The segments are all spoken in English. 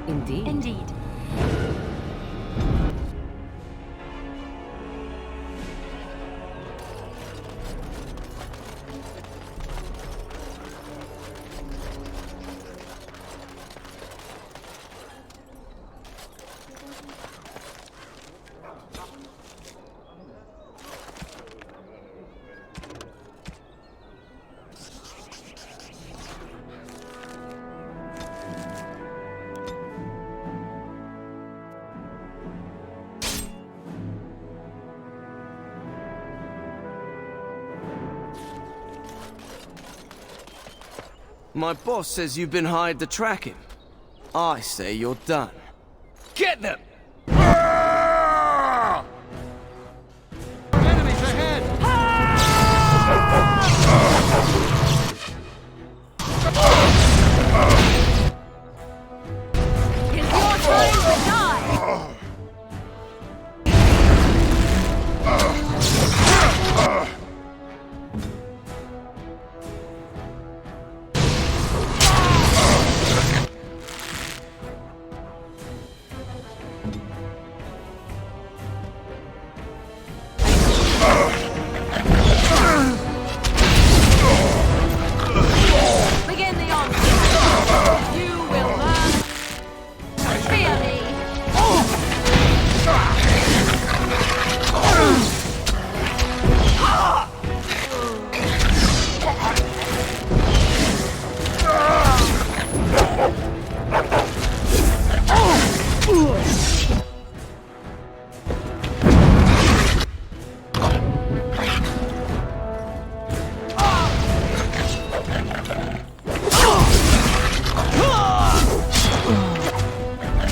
Indeed. Indeed. My boss says you've been hired to track him. I say you're done. Get them! Enemies ahead! It's your time to die! Begin the onslaught. You will learn. Fear me.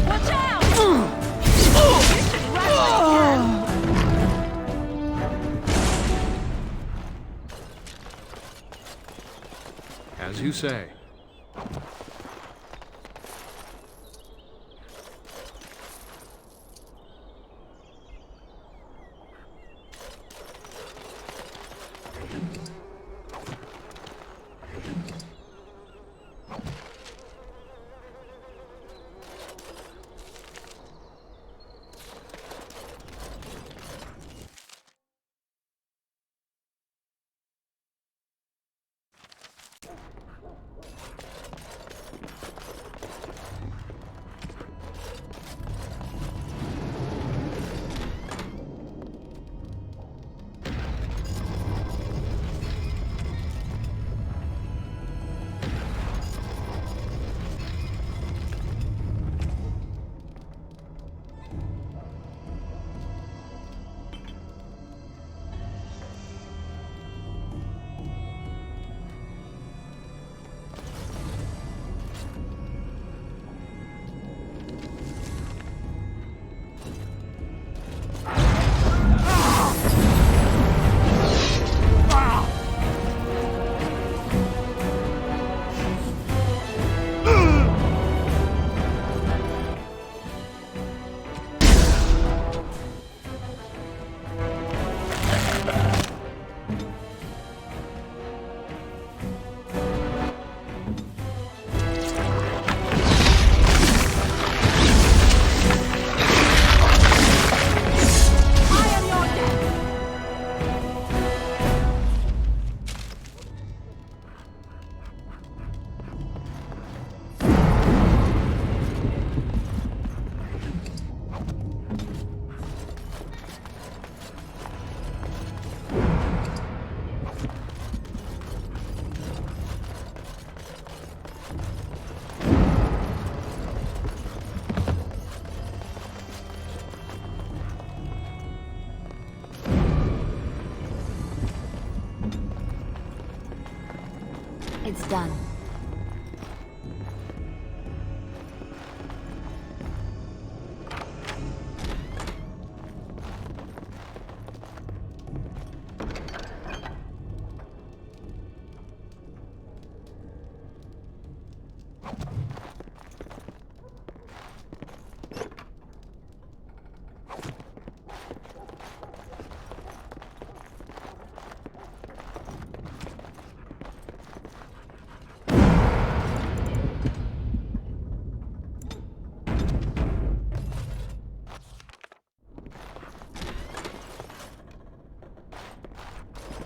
Watch out! This is right. As you say. I am your death. It's done.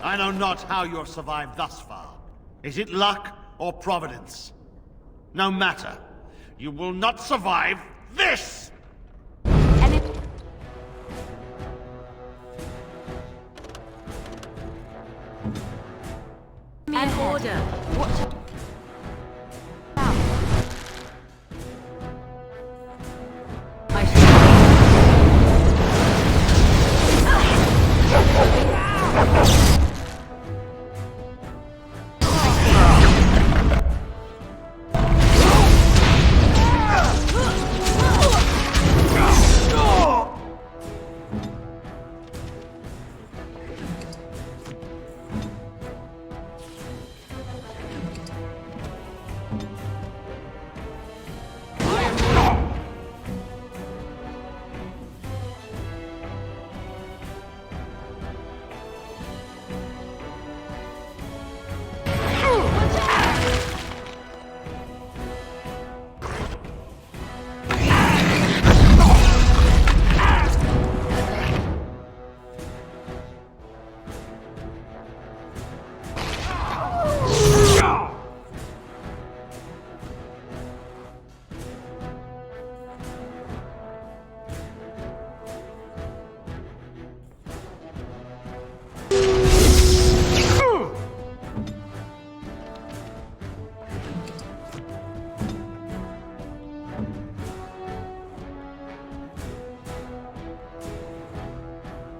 I know not how you're survived thus far. Is it luck or providence? No matter. You will not survive this! And if an order. Watch out.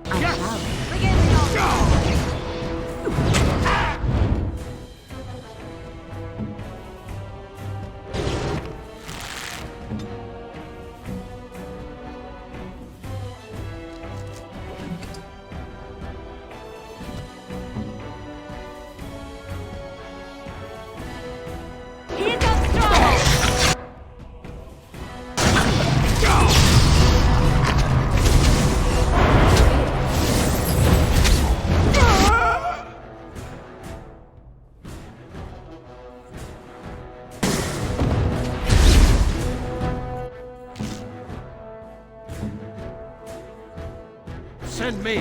I Here comes trouble! Send me!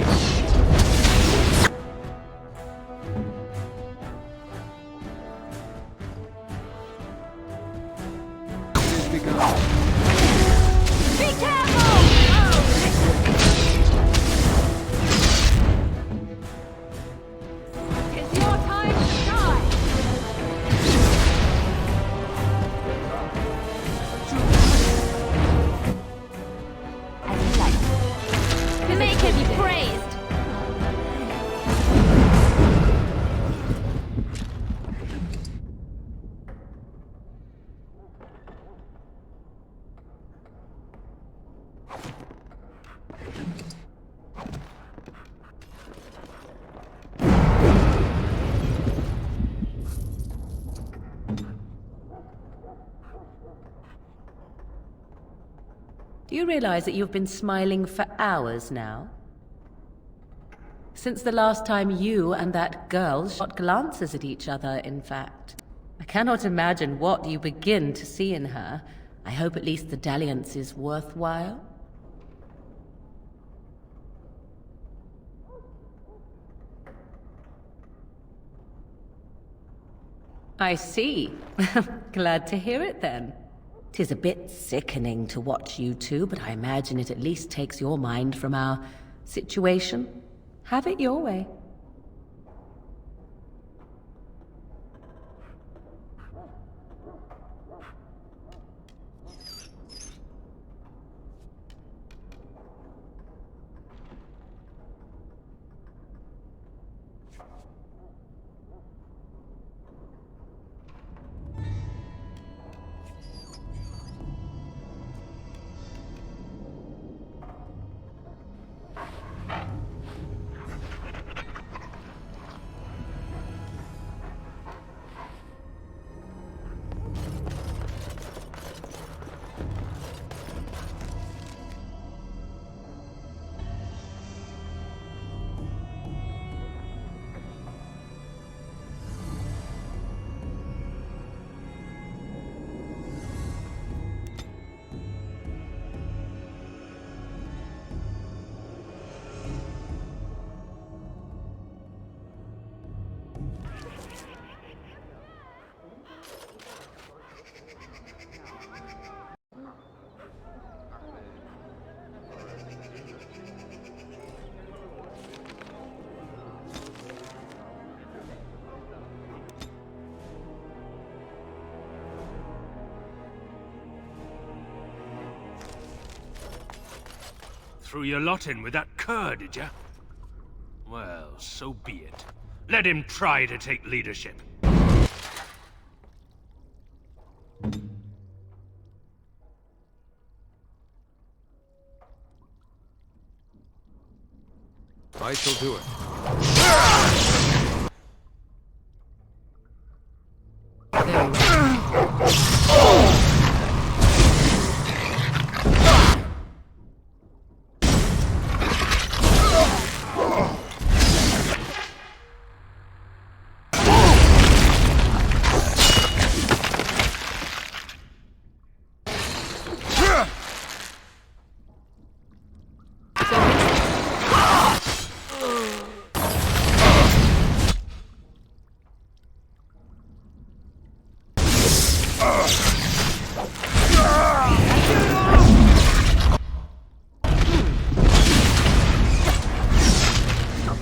It is begun. Be careful! It's your time to shine! As you like. Make him be praised! Do you realize that you've been smiling for hours now? Since the last time you and that girl shot glances at each other, in fact. I cannot imagine what you begin to see in her. I hope at least the dalliance is worthwhile. I see. Glad to hear it then. 'Tis a bit sickening to watch you two, but I imagine it at least takes your mind from our situation. Have it your way. Threw your lot in with that cur, did ya? Well, so be it. Let him try to take leadership. I shall do it.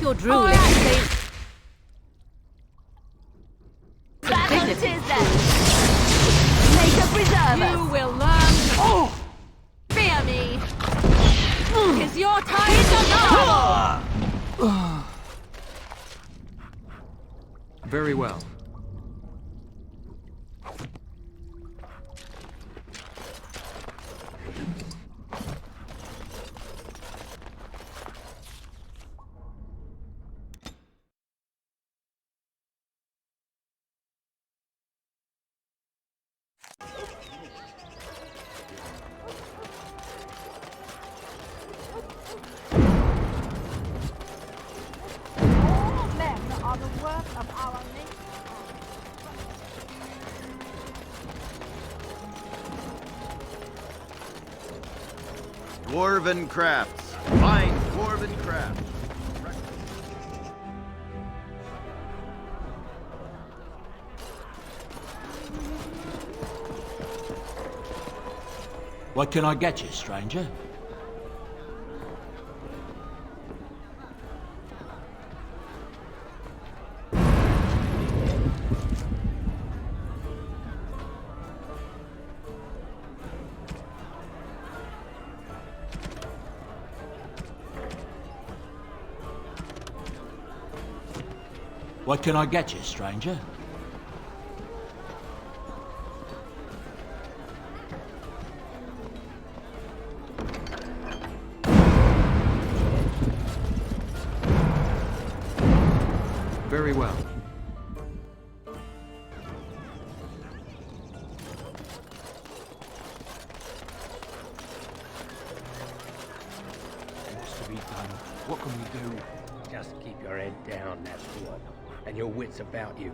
You're drooling. That is then. Make a preserver. You will learn. Oh! Fear me. Is your time enough? Very well. All men are the work of our nation. Dwarven crafts. Fine dwarven crafts. What can I get you, stranger? What can I get you, stranger? Very well. What's to be done? What can we do? Just keep your head down, that's what. And your wits about you.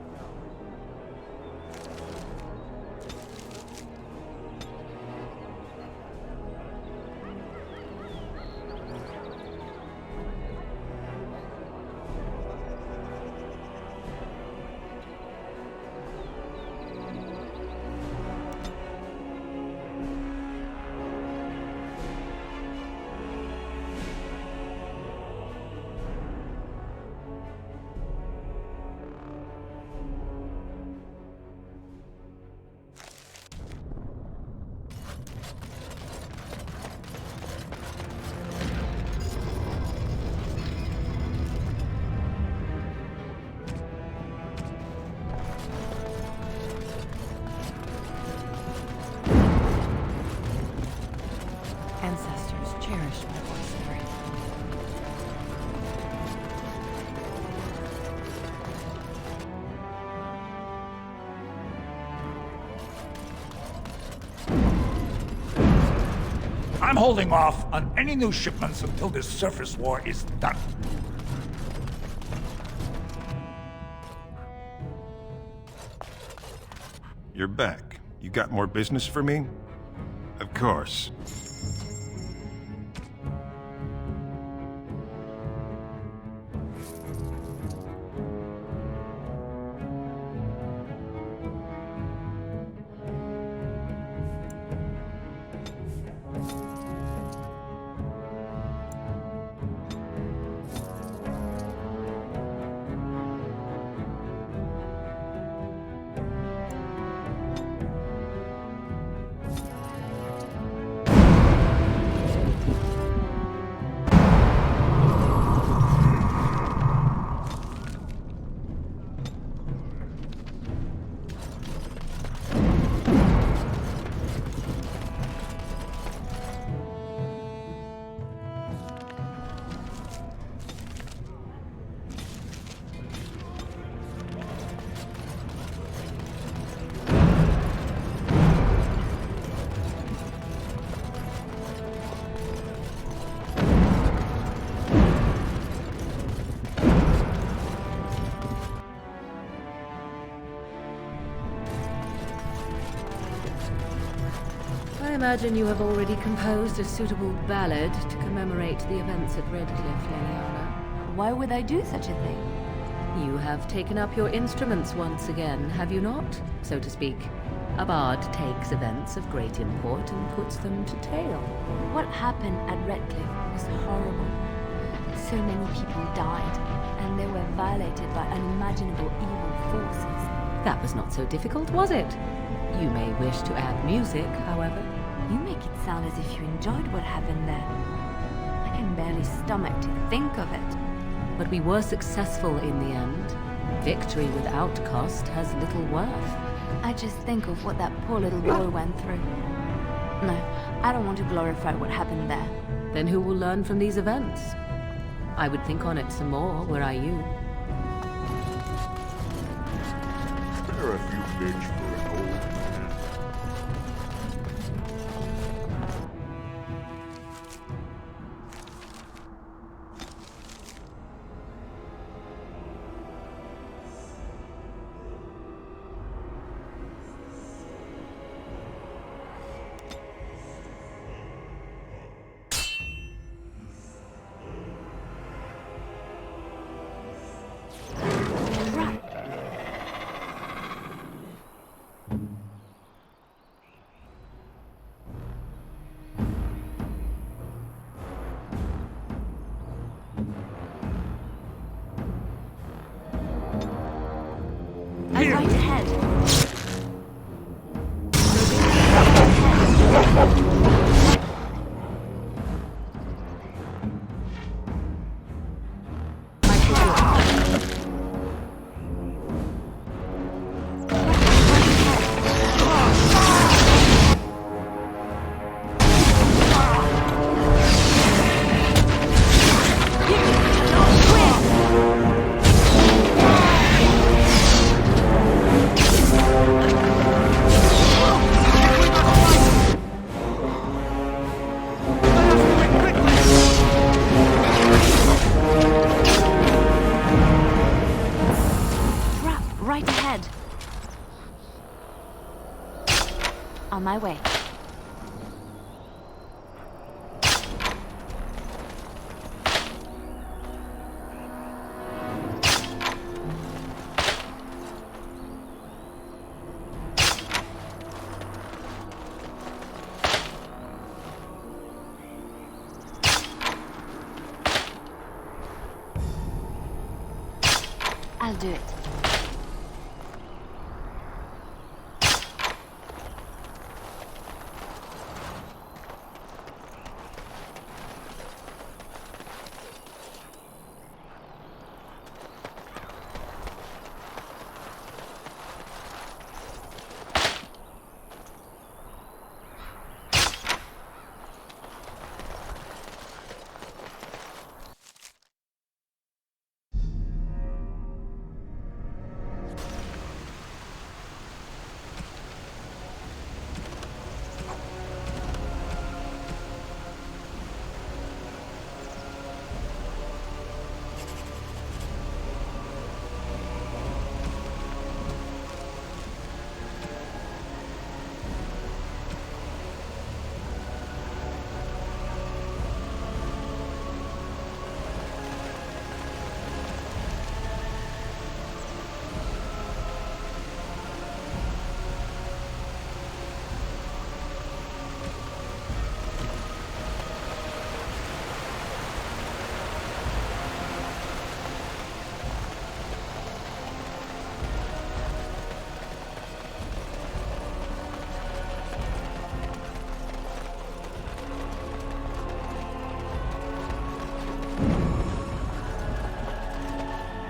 Ancestors cherish my offspring. I'm holding off on any new shipments until this surface war is done. You're back. You got more business for me? Of course. I imagine you have already composed a suitable ballad to commemorate the events at Redcliffe, Leliana. Why would I do such a thing? You have taken up your instruments once again, have you not? So to speak. A bard takes events of great import and puts them to tale. What happened at Redcliffe was horrible. So many people died, and they were violated by unimaginable evil forces. That was not so difficult, was it? You may wish to add music, however. You make it sound as if you enjoyed what happened there. I can barely stomach to think of it. But we were successful in the end. Victory without cost has little worth. I just think of what that poor little boy went through. No, I don't want to glorify what happened there. Then who will learn from these events? I would think on it some more, were I you. Spare a few bits for an old man. Right ahead. Right ahead. On my way. I'll do it.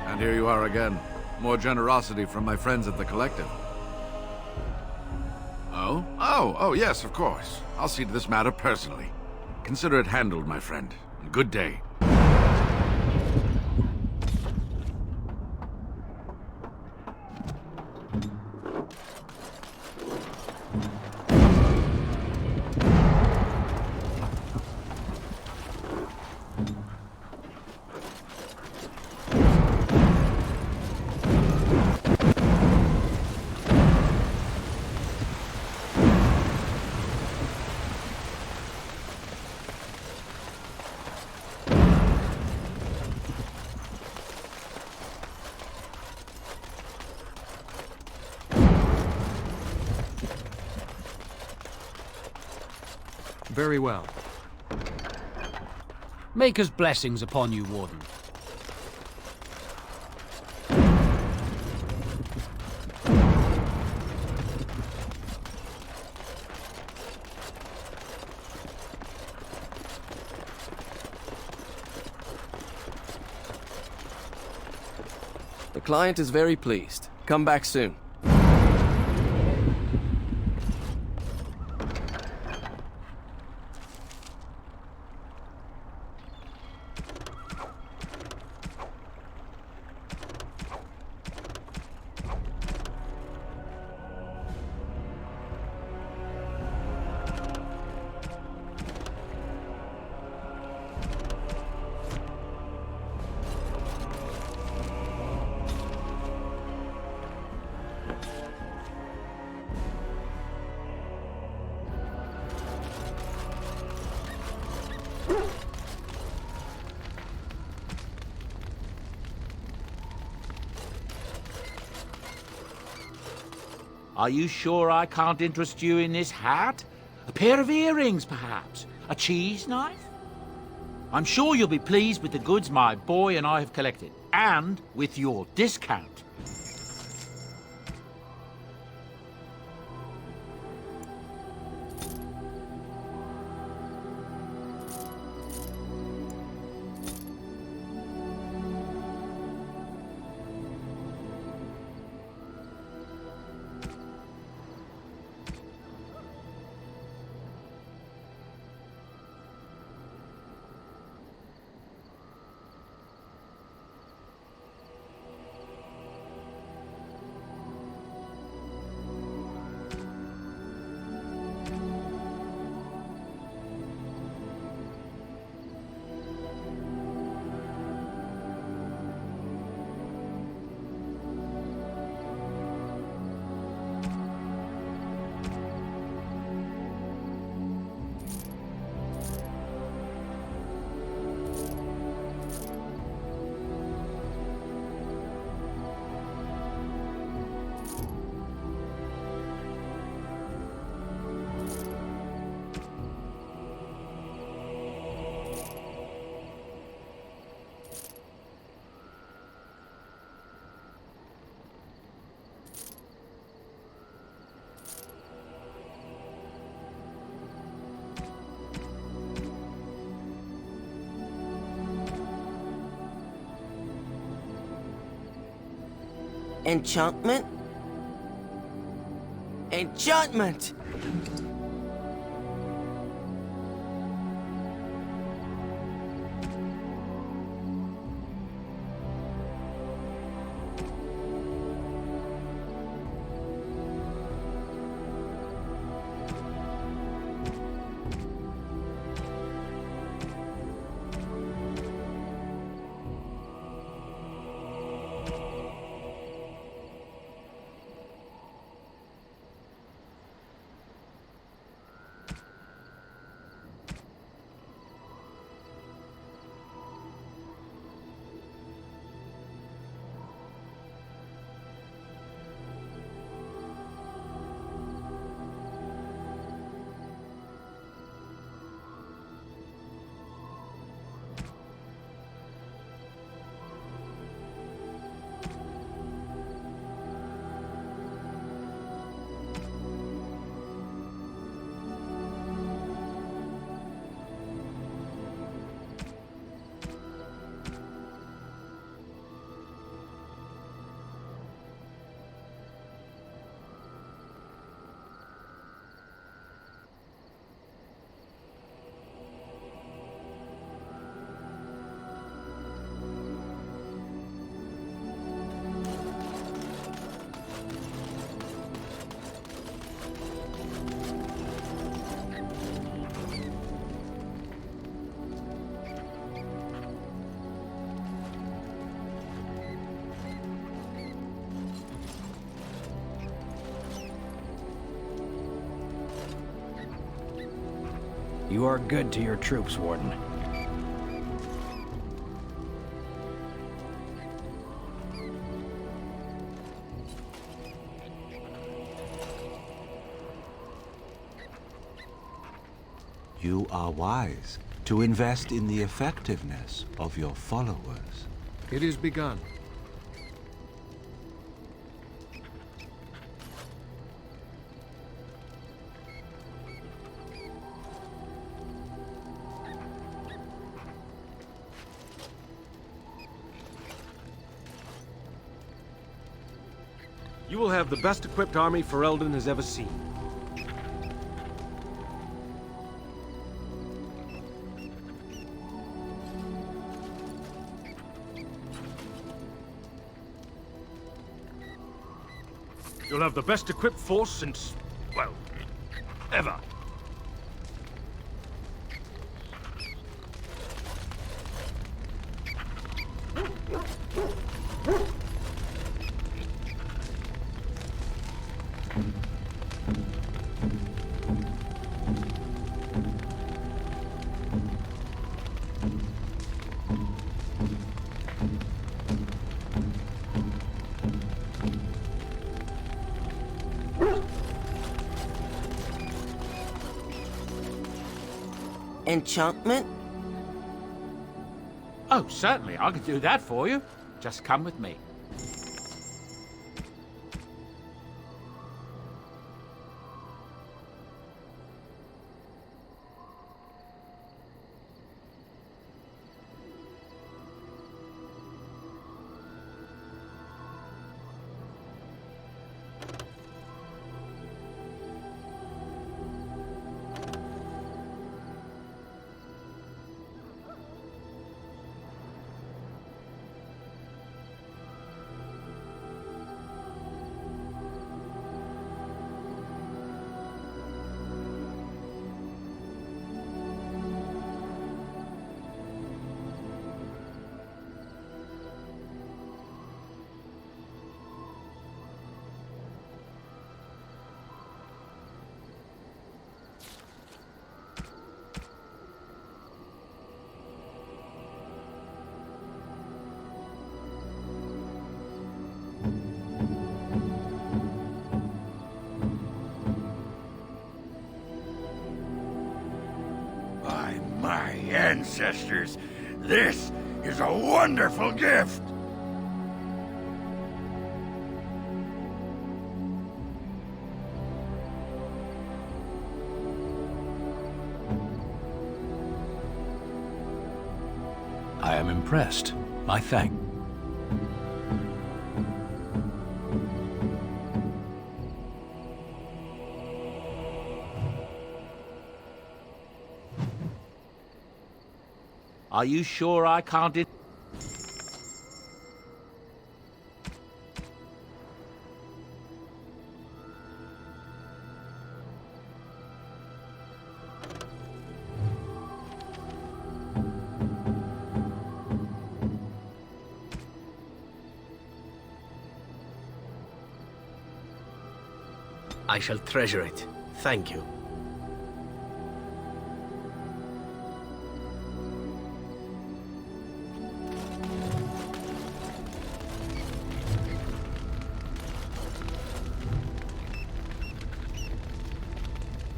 And here you are again. More generosity from my friends at the Collective. Oh? Oh, yes, of course. I'll see to this matter personally. Consider it handled, my friend. And good day. Very well. Maker's blessings upon you, Warden. The client is very pleased. Come back soon. Are you sure I can't interest you in this hat? A pair of earrings, perhaps? A cheese knife? I'm sure you'll be pleased with the goods my boy and I have collected, and with your discount. Enchantment? Enchantment! You are good to your troops, Warden. You are wise to invest in the effectiveness of your followers. It is begun. You will have the best equipped army Ferelden has ever seen. You'll have the best equipped force since, well, ever. Enchantment? Oh, certainly, I could do that for you. Just come with me. By my ancestors, this is a wonderful gift! I am impressed. I thank. Are you sure I can't... I shall treasure it. Thank you.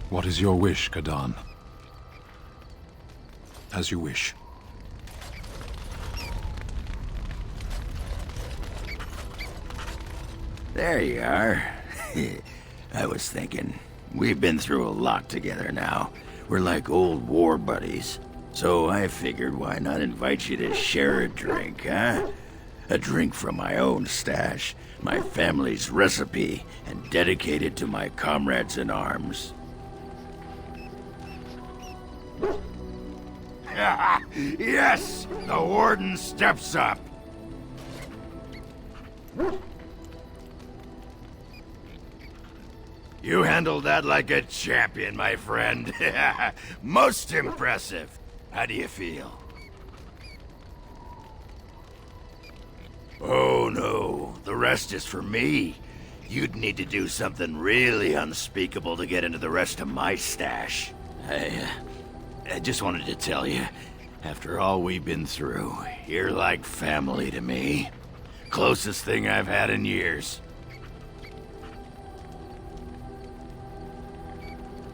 What is your wish, Kadan? As you wish. There you are. I was thinking, we've been through a lot together now. We're like old war buddies. So I figured why not invite you to share a drink, huh? A drink from my own stash, my family's recipe, and dedicated to my comrades in arms. Yes! The Warden steps up! You handled that like a champion, my friend. Most impressive. How do you feel? Oh no, the rest is for me. You'd need to do something really unspeakable to get into the rest of my stash. I just wanted to tell you, after all we've been through, you're like family to me. Closest thing I've had in years.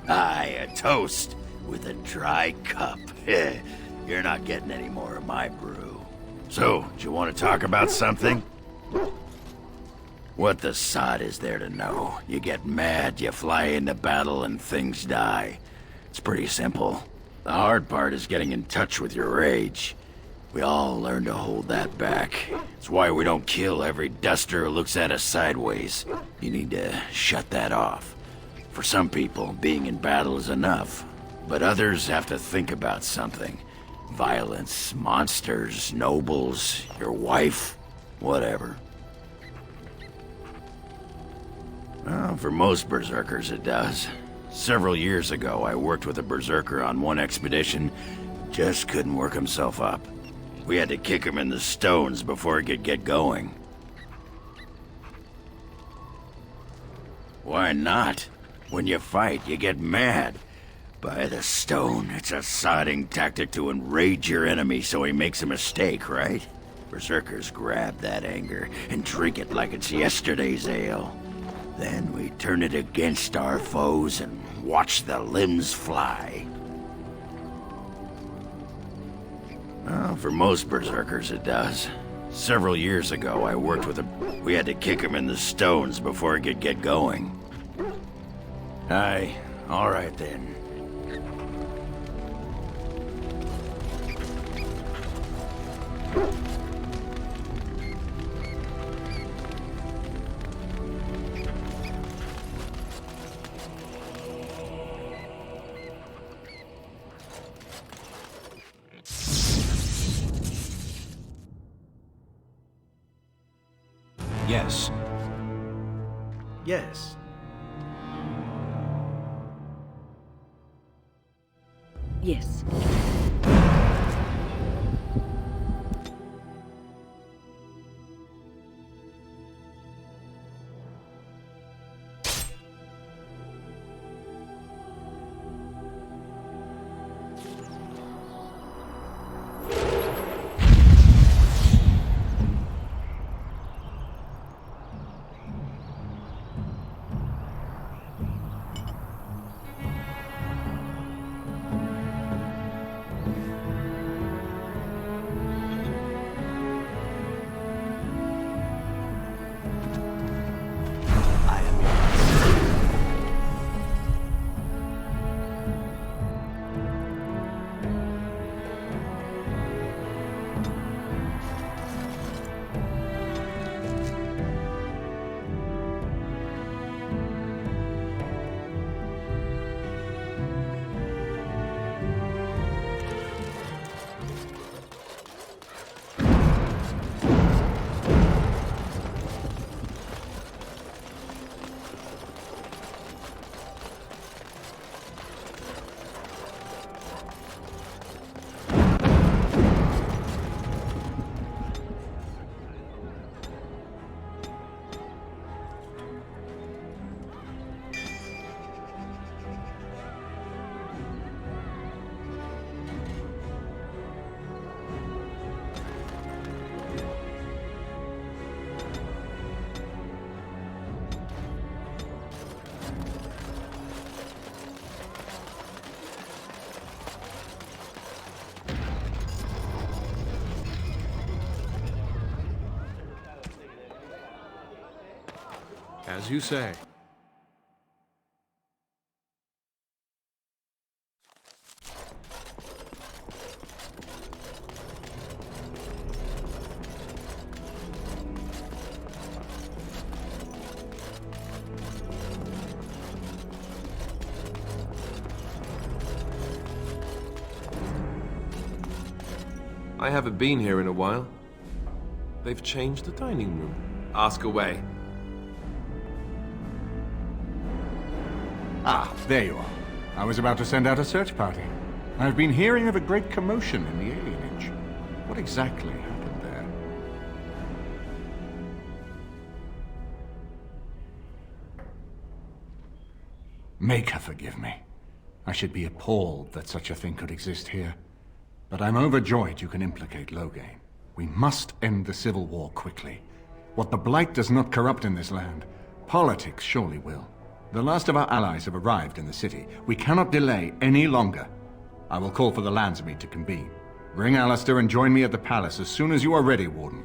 Aye, a toast. with a dry cup. You're not getting any more of my brew. So, do you want to talk about something? What the sod is there to know? You get mad, you fly into battle, and things die. It's pretty simple. The hard part is getting in touch with your rage. We all learn to hold that back. It's why we don't kill every duster who looks at us sideways. You need to shut that off. For some people, being in battle is enough. But others have to think about something. Violence, monsters, nobles, your wife, whatever. Well, for most berserkers it does. Several years ago, I worked with a berserker on one expedition. Just couldn't work himself up. We had to kick him in the stones before he could get going. Why not? When you fight, you get mad. By the stone, it's a sodding tactic to enrage your enemy so he makes a mistake, right? Berserkers grab that anger and drink it like it's yesterday's ale. Then we turn it against our foes and watch the limbs fly. Well, for most berserkers it does. Several years ago, I worked with a... We had to kick him in the stones before he could get going. Aye, all right then. Yes. Yes. Yes. As you say. I haven't been here in a while. They've changed the dining room. Ask away. Ah, there you are. I was about to send out a search party. I've been hearing of a great commotion in the alienage. What exactly happened there? Make her forgive me. I should be appalled that such a thing could exist here. But I'm overjoyed you can implicate Loghain. We must end the civil war quickly. What the Blight does not corrupt in this land, politics surely will. The last of our allies have arrived in the city. We cannot delay any longer. I will call for the Landsmeet to convene. Bring Alistair and join me at the palace as soon as you are ready, Warden.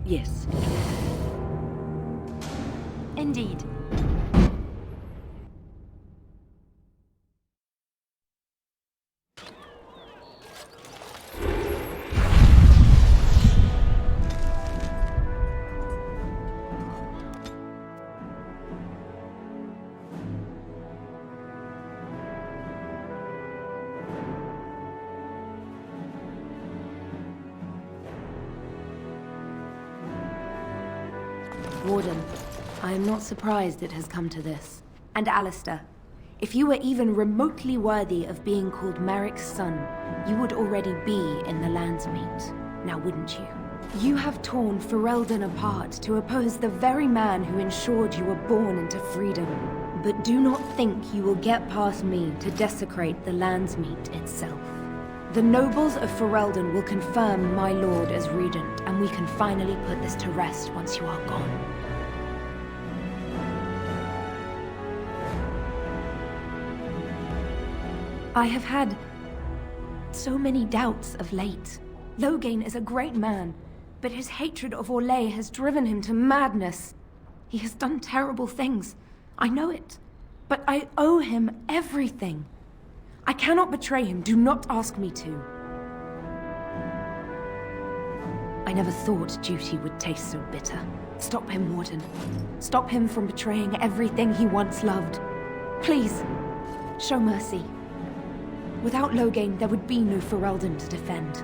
Yes. Indeed. Warden, I am not surprised it has come to this. And Alistair, if you were even remotely worthy of being called Merrick's son, you would already be in the Landsmeet, now wouldn't you? You have torn Ferelden apart to oppose the very man who ensured you were born into freedom. But do not think you will get past me to desecrate the Landsmeet itself. The nobles of Ferelden will confirm my lord as regent, and we can finally put this to rest once you are gone. I have had so many doubts of late. Loghain is a great man, but his hatred of Orlais has driven him to madness. He has done terrible things. I know it. But I owe him everything. I cannot betray him. Do not ask me to. I never thought duty would taste so bitter. Stop him, Warden. Stop him from betraying everything he once loved. Please, show mercy. Without Loghain, there would be no Ferelden to defend.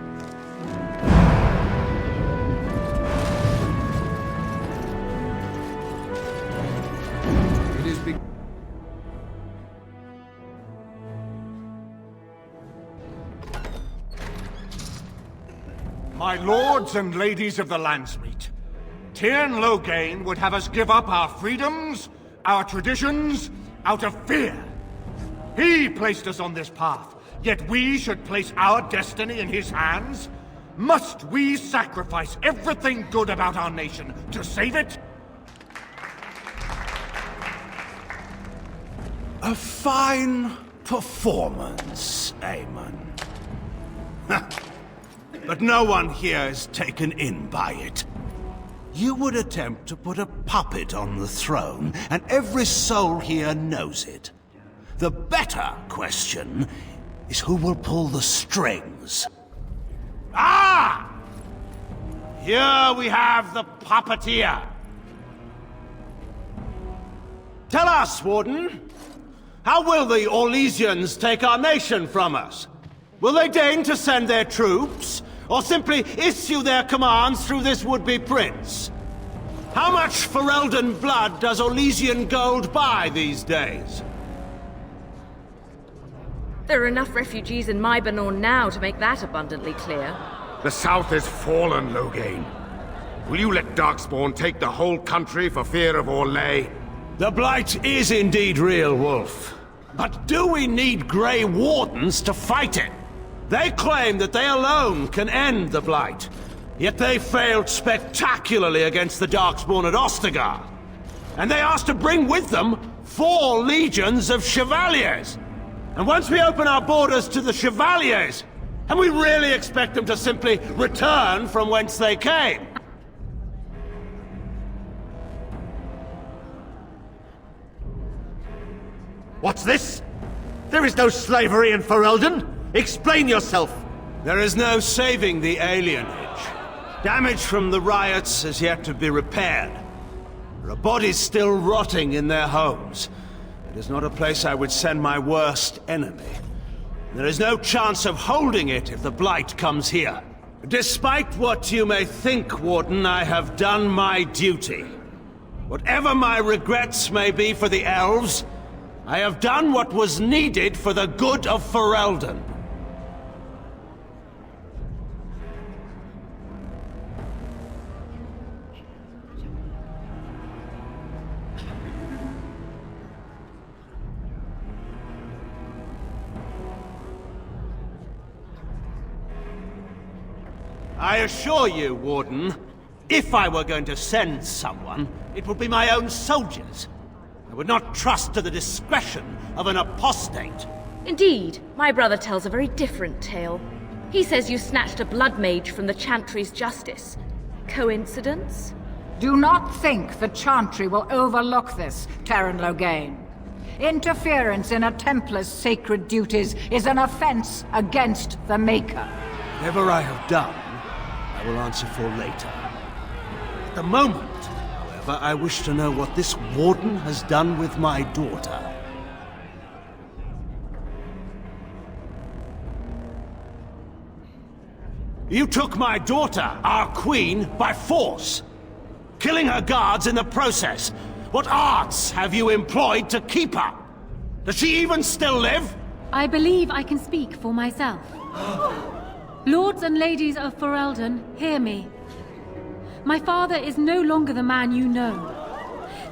It is big. My lords and ladies of the Landsmeet, Tyrn Loghain would have us give up our freedoms, our traditions, out of fear. He placed us on this path, yet we should place our destiny in his hands? Must we sacrifice everything good about our nation to save it? A fine performance, Aemon. But no one here is taken in by it. You would attempt to put a puppet on the throne, and every soul here knows it. The better question is who will pull the strings. Ah! Here we have the puppeteer. Tell us, Warden, how will the Orlesians take our nation from us? Will they deign to send their troops, or simply issue their commands through this would-be prince? How much Ferelden blood does Orlesian gold buy these days? There are enough refugees in Mybanor now to make that abundantly clear. The South has fallen, Loghain. Will you let Darkspawn take the whole country for fear of Orlais? The Blight is indeed real, Wolf. But do we need Grey Wardens to fight it? They claim that they alone can end the Blight, yet they failed spectacularly against the Darkspawn at Ostergard. And they asked to bring with them 4 legions of Chevaliers. And once we open our borders to the Chevaliers, and we really expect them to simply return from whence they came? What's this? There is no slavery in Ferelden! Explain yourself! There is no saving the alienage. Damage from the riots has yet to be repaired. There are bodies still rotting in their homes. It is not a place I would send my worst enemy. There is no chance of holding it if the Blight comes here. Despite what you may think, Warden, I have done my duty. Whatever my regrets may be for the elves, I have done what was needed for the good of Ferelden. I assure you, Warden, if I were going to send someone, it would be my own soldiers. I would not trust to the discretion of an apostate. Indeed, my brother tells a very different tale. He says you snatched a blood mage from the Chantry's justice. Coincidence? Do not think the Chantry will overlook this, Terran Loghain. Interference in a Templar's sacred duties is an offense against the Maker. Whatever I have done, I will answer for later. At the moment, however, I wish to know what this Warden has done with my daughter. You took my daughter, our queen, by force, killing her guards in the process. What arts have you employed to keep her? Does she even still live? I believe I can speak for myself. Lords and ladies of Ferelden, hear me. My father is no longer the man you know.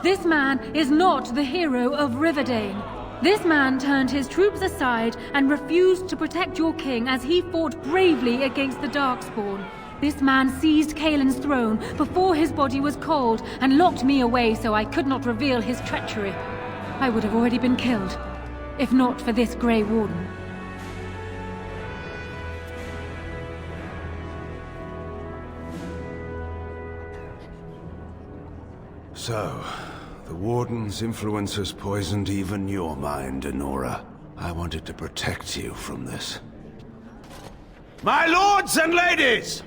This man is not the hero of Riverdane. This man turned his troops aside and refused to protect your king as he fought bravely against the Darkspawn. This man seized Kaelin's throne before his body was cold and locked me away so I could not reveal his treachery. I would have already been killed, if not for this Grey Warden. So, the Warden's influence has poisoned even your mind, Enora. I wanted to protect you from this. My lords and ladies!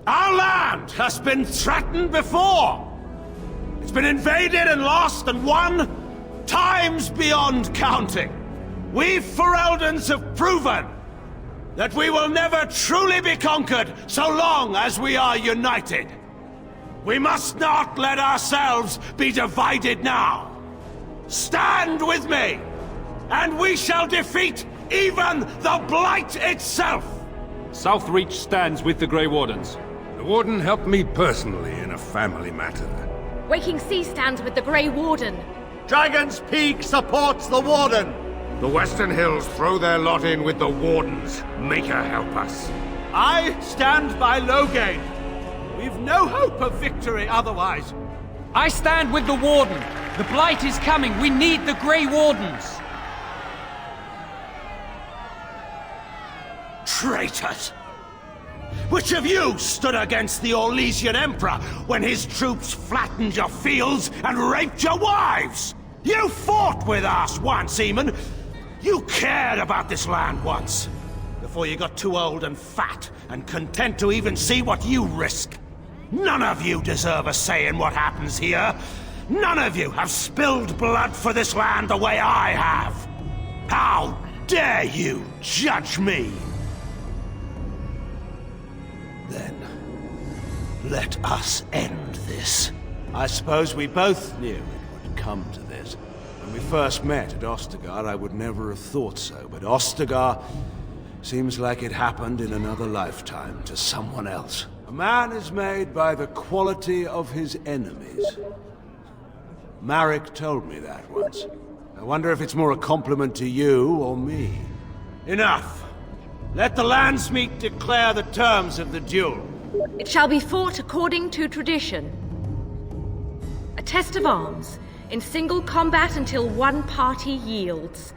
Our land has been threatened before! It's been invaded and lost and won times beyond counting. We Fereldans have proven that we will never truly be conquered so long as we are united. We must not let ourselves be divided now. Stand with me, and we shall defeat even the Blight itself! Southreach stands with the Grey Wardens. The Warden helped me personally in a family matter. Waking Sea stands with the Grey Warden. Dragon's Peak supports the Warden! The Western Hills throw their lot in with the Wardens. Make her help us. I stand by Loghain. We've no hope of victory otherwise. I stand with the Warden. The Blight is coming. We need the Grey Wardens. Traitors! Which of you stood against the Orlesian Emperor when his troops flattened your fields and raped your wives? You fought with us once, Eamon. You cared about this land once. Before you got too old and fat and content to even see what you risk. None of you deserve a say in what happens here. None of you have spilled blood for this land the way I have. How dare you judge me? Then, let us end this. I suppose we both knew it would come to this. When we first met at Ostagar, I would never have thought so, but Ostagar seems like it happened in another lifetime to someone else. A man is made by the quality of his enemies. Marek told me that once. I wonder if it's more a compliment to you or me. Enough! Let the Landsmeet declare the terms of the duel. It shall be fought according to tradition. A test of arms, in single combat until one party yields.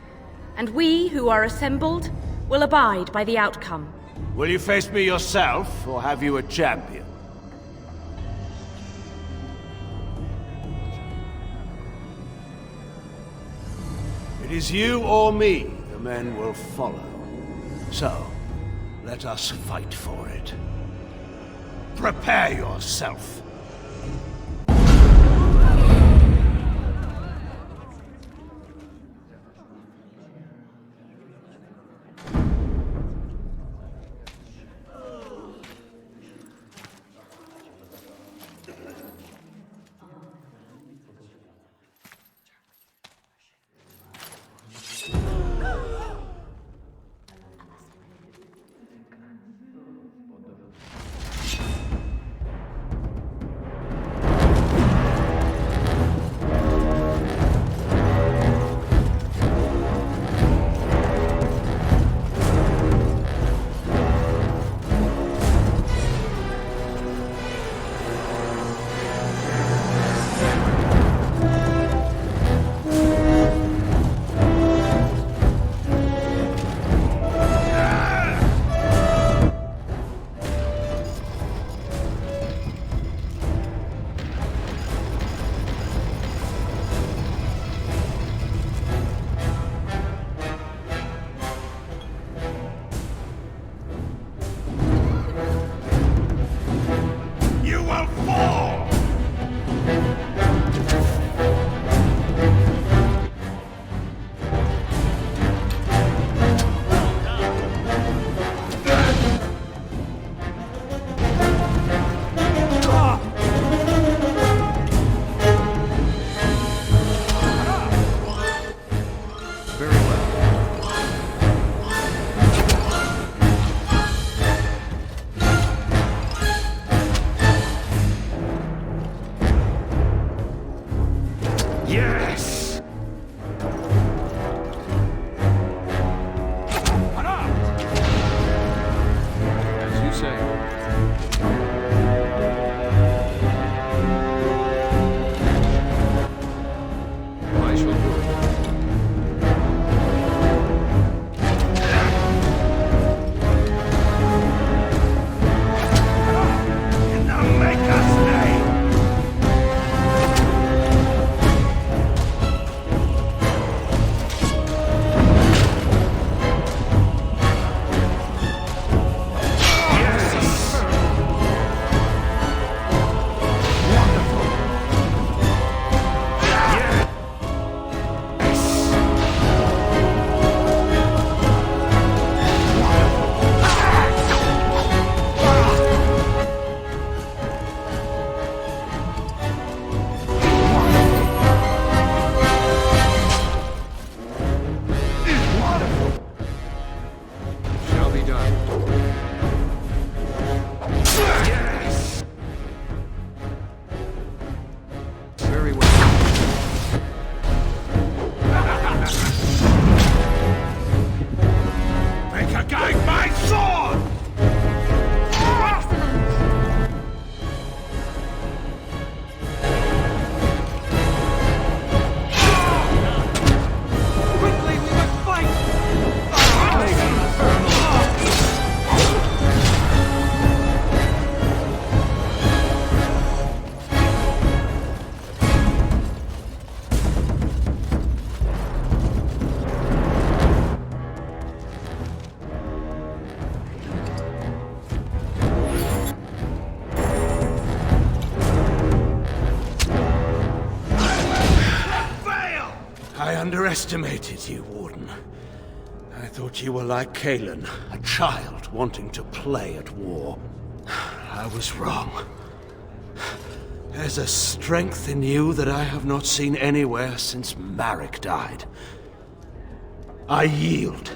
And we, who are assembled, will abide by the outcome. Will you face me yourself, or have you a champion? It is you or me the men will follow. So, let us fight for it. Prepare yourself. Underestimated you, Warden. I thought you were like Kalen, a child wanting to play at war. I was wrong. There's a strength in you that I have not seen anywhere since Marek died. I yield.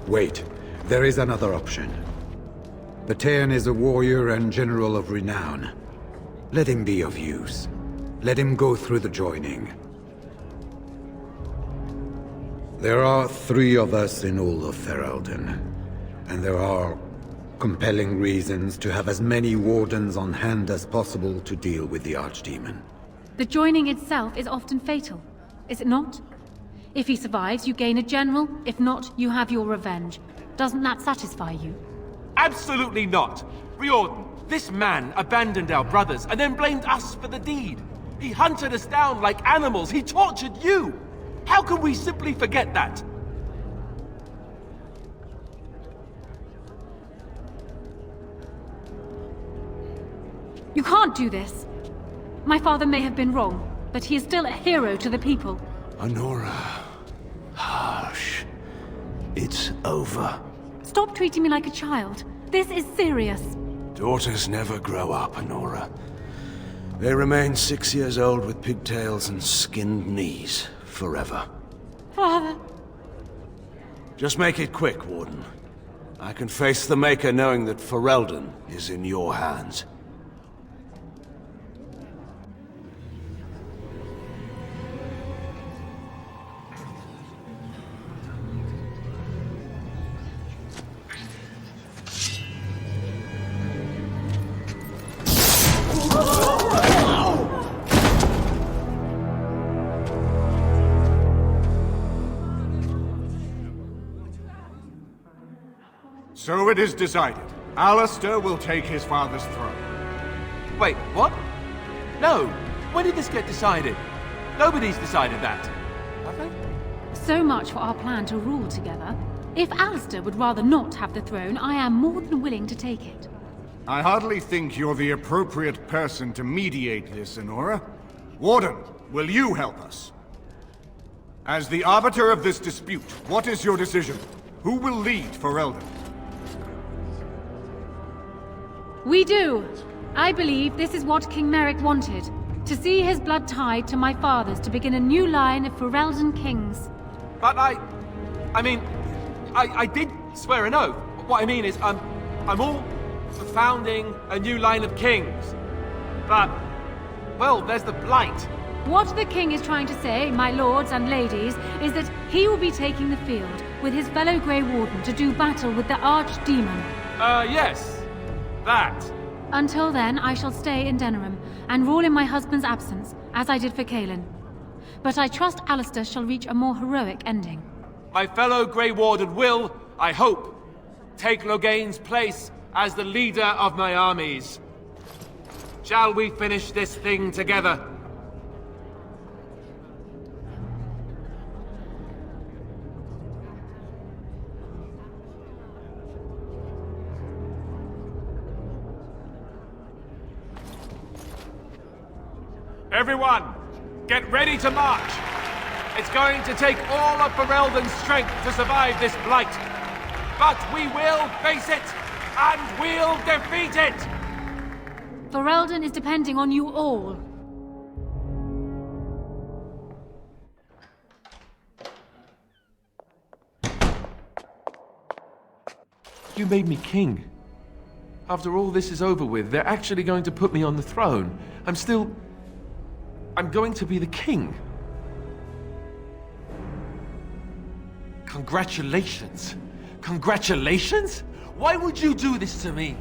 Wait. There is another option. Batean is a warrior and general of renown. Let him be of use. Let him go through the joining. There are 3 of us in all of Ferelden, and there are compelling reasons to have as many wardens on hand as possible to deal with the Archdemon. The joining itself is often fatal, is it not? If he survives, you gain a general. If not, you have your revenge. Doesn't that satisfy you? Absolutely not! Riordan, this man abandoned our brothers and then blamed us for the deed. He hunted us down like animals. He tortured you. How can we simply forget that? You can't do this. My father may have been wrong, but he is still a hero to the people. Honora. Hush. It's over. Stop treating me like a child. This is serious. Daughters never grow up, Honora. They remain 6 years old with pigtails and skinned knees forever. Father. Just make it quick, Warden. I can face the Maker knowing that Ferelden is in your hands. So it is decided. Alistair will take his father's throne. Wait, what? No. When did this get decided? Nobody's decided that. Have they? So much for our plan to rule together. If Alistair would rather not have the throne, I am more than willing to take it. I hardly think you're the appropriate person to mediate this, Honora. Warden, will you help us? As the arbiter of this dispute, what is your decision? Who will lead Ferelden? We do. I believe this is what King Merrick wanted. To see his blood tied to my father's to begin a new line of Ferelden kings. But I did swear an oath. What I mean is, I'm all for founding a new line of kings. But, well, there's the Blight. What the king is trying to say, my lords and ladies, is that he will be taking the field with his fellow Grey Warden to do battle with the Archdemon. Yes. That. Until then, I shall stay in Denerim and rule in my husband's absence, as I did for Kaelin. But I trust Alistair shall reach a more heroic ending. My fellow Grey Warden will, I hope, take Loghain's place as the leader of my armies. Shall we finish this thing together? Everyone, get ready to march! It's going to take all of Ferelden's strength to survive this blight. But we will face it, and we'll defeat it! Ferelden is depending on you all. You made me king. After all this is over with, they're actually going to put me on the throne. I'm going to be the king. Congratulations. Congratulations? Why would you do this to me?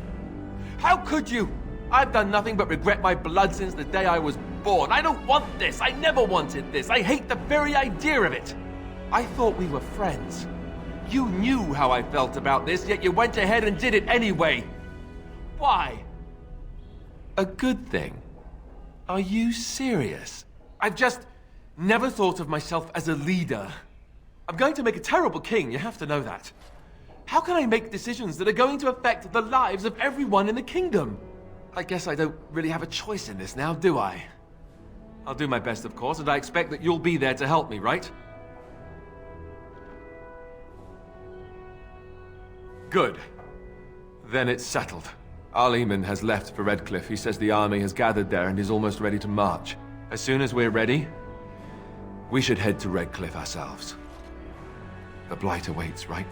How could you? I've done nothing but regret my blood since the day I was born. I don't want this. I never wanted this. I hate the very idea of it. I thought we were friends. You knew how I felt about this, yet you went ahead and did it anyway. Why? A good thing? Are you serious? I've just never thought of myself as a leader. I'm going to make a terrible king, you have to know that. How can I make decisions that are going to affect the lives of everyone in the kingdom? I guess I don't really have a choice in this now, do I? I'll do my best, of course, and I expect that you'll be there to help me, right? Good. Then it's settled. Arleman has left for Redcliffe. He says the army has gathered there and is almost ready to march. As soon as we're ready, we should head to Redcliffe ourselves. The Blight awaits, right?